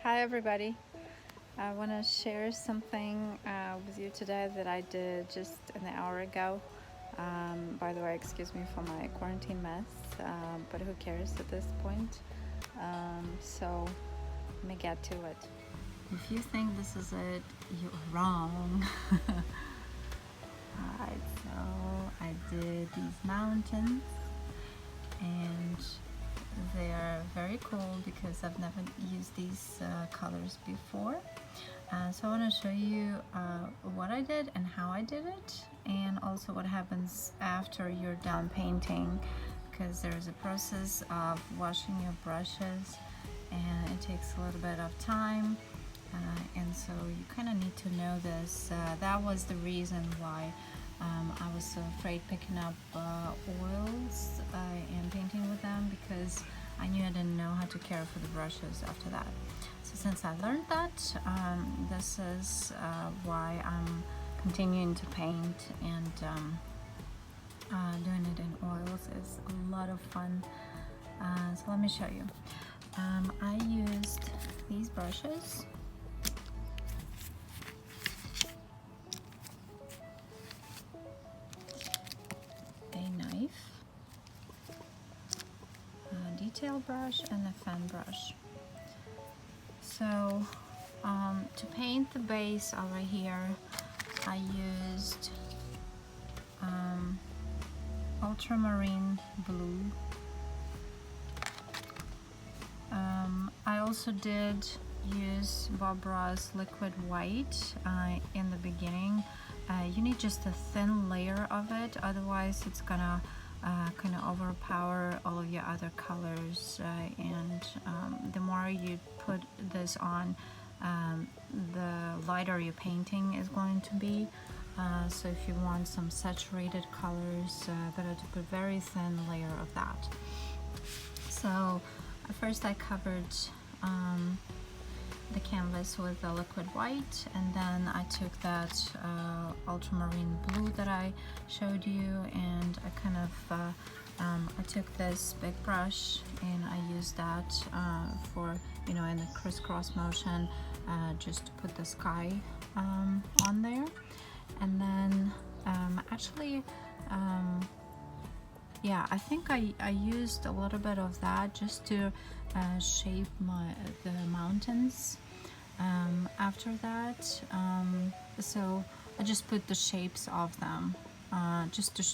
Hi everybody. I want to share something with you today that I did just an hour ago. By the way, excuse me for my quarantine mess, but who cares at this point? So let me get to it. If you think this is it, you're wrong. Alright, so I did these mountains and they are very cool because I've never used these colors before. So I want to show you what I did and how I did it, and also what happens after you're done painting, because there's a process of washing your brushes and it takes a little bit of time, and so you kind of need to know this. That was the reason why I was so afraid picking up oils and painting with them, because I knew I didn't know how to care for the brushes after that. So since I learned that, this is why I'm continuing to paint, and doing it in oils is a lot of fun. So let me show you. I used these brushes. A knife, a detail brush, and a fan brush. So to paint the base over here, I used ultramarine blue. I also did use Bob Ross liquid white in the beginning. You need just a thin layer of it, otherwise it's gonna kind of overpower all of your other colors, and the more you put this on, the lighter your painting is going to be. So if you want some saturated colors, better to put very thin layer of that. So first I covered the canvas with the liquid white, and then I took that ultramarine blue that I showed you, and I kind of I took this big brush and I used that for, in the crisscross motion, just to put the sky on there. And then actually, yeah, I think I used a little bit of that just to shape the mountains after that. So I just put the shapes of them, just to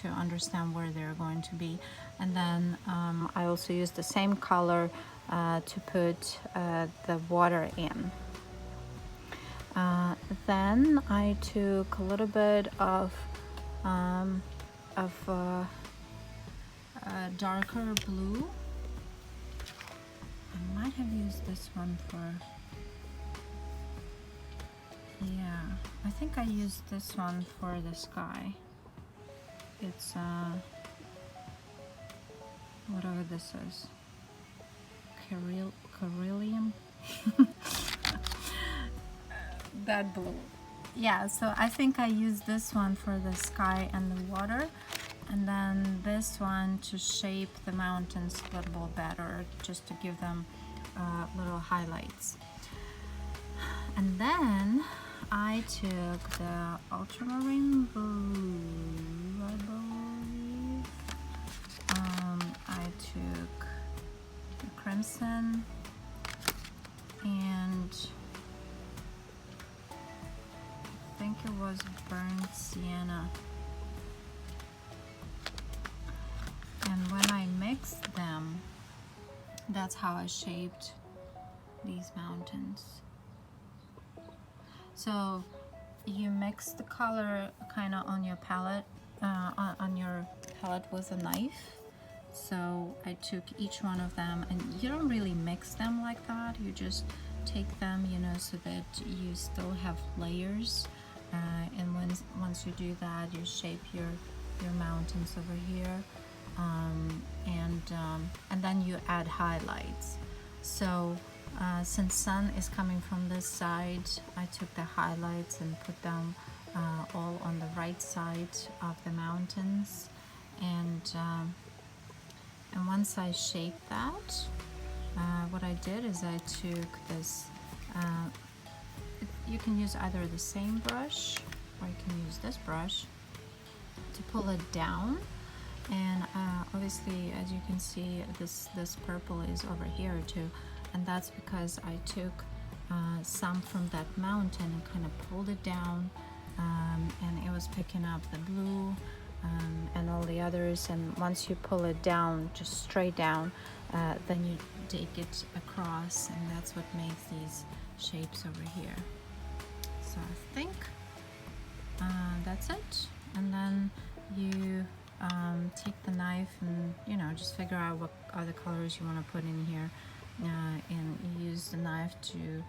understand where they're going to be. And then I also used the same color to put the water in. Then I took a little bit of darker blue. I might have used this one for, yeah, I think I used this one for the sky. It's whatever this is, Carillium. That blue. Yeah, so I think I used this one for the sky and the water, and then this one to shape the mountains a little bit better, just to give them little highlights. And then I took the ultramarine blue, I believe. I took the crimson, and I think it was burnt sienna. And when I mixed them, that's how I shaped these mountains. So you mix the color kind of on your palette, with a knife. So I took each one of them, and you don't really mix them like that. You just take them, so that you still have layers. And once you do that, you shape your mountains over here, and then you add highlights. So since sun is coming from this side, I took the highlights and put them all on the right side of the mountains, and once I shape that what I did is I took this, you can use either the same brush or you can use this brush to pull it down. And obviously, as you can see, this purple is over here too, and that's because I took some from that mountain and kind of pulled it down, and it was picking up the blue and all the others. And once you pull it down, just straight down, then you take it across, and that's what makes these shapes over here. So I think that's it. And then you take the knife and, you know, just figure out what other colors you want to put in here, and you use the knife to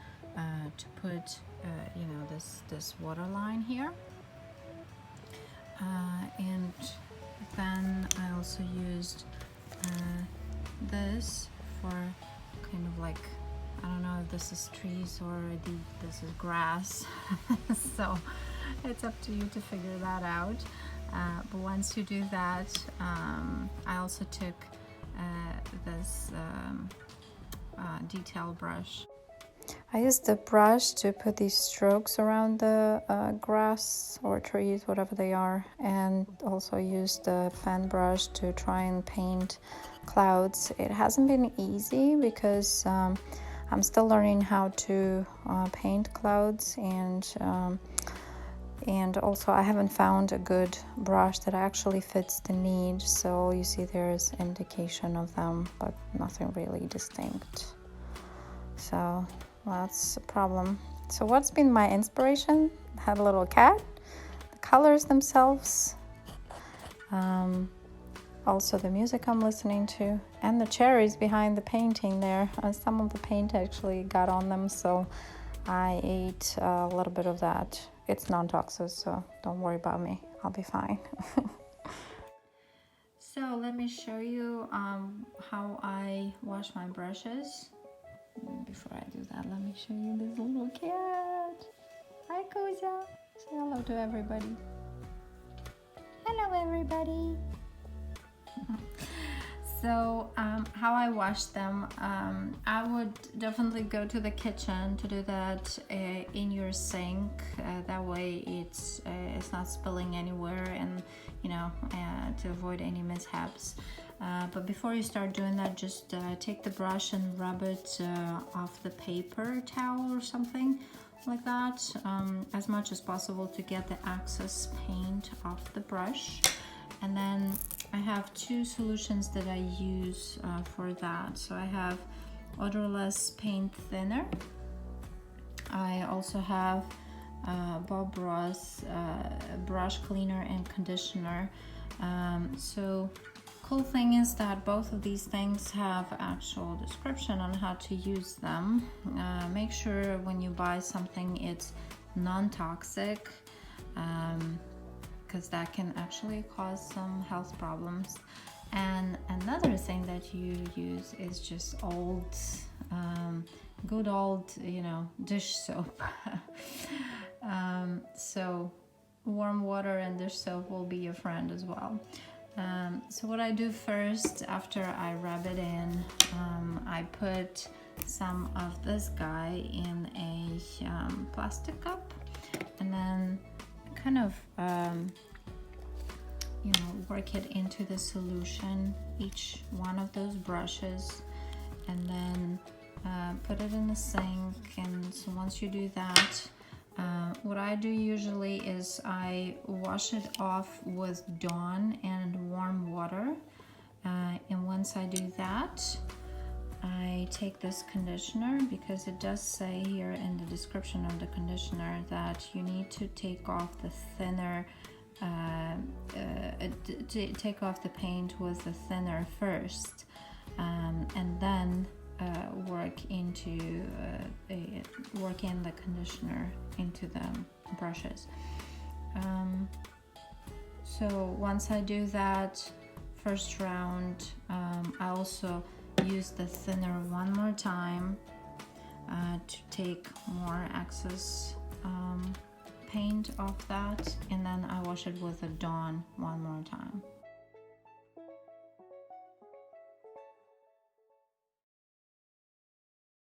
put you know, this water line here, and then I also used this for kind of like, I don't know if this is trees or this is grass. So it's up to you to figure that out. But once you do that, I also took this detail brush. I used the brush to put these strokes around the grass or trees, whatever they are, and also used the fan brush to try and paint clouds. It hasn't been easy because I'm still learning how to paint clouds, and also I haven't found a good brush that actually fits the need. So you see there's indication of them, but nothing really distinct. So that's a problem. So what's been my inspiration? I had a little cat, the colors themselves, also the music I'm listening to, and the cherries behind the painting there. Some of the paint actually got on them, so I ate a little bit of that. It's non-toxic, so don't worry about me. I'll be fine. So let me show you how I wash my brushes. Before I do that, let me show you this little cat. Hi, Koza. Say hello to everybody. Hello, everybody. So how I wash them, I would definitely go to the kitchen to do that in your sink. That way it's not spilling anywhere, and you know, to avoid any mishaps. But before you start doing that, just take the brush and rub it off the paper towel or something like that, as much as possible to get the excess paint off the brush. And then I have two solutions that I use for that. So I have odorless paint thinner. I also have Bob Ross brush cleaner and conditioner. So cool thing is that both of these things have actual description on how to use them. Make sure when you buy something it's non-toxic, because that can actually cause some health problems. And another thing that you use is just old, good old, you know, dish soap. So warm water and dish soap will be your friend as well. So what I do first, after I rub it in, I put some of this guy in a plastic cup, and then kind of you know, work it into the solution, each one of those brushes, and then put it in the sink. And so once you do that, what I do usually is I wash it off with Dawn and warm water, and once I do that, I take this conditioner, because it does say here in the description of the conditioner that you need to take off the thinner, take off the paint with the thinner first, and then work in the conditioner into the brushes. So once I do that first round, I also use the thinner one more time to take more excess paint off that, and then I wash it with a Dawn one more time.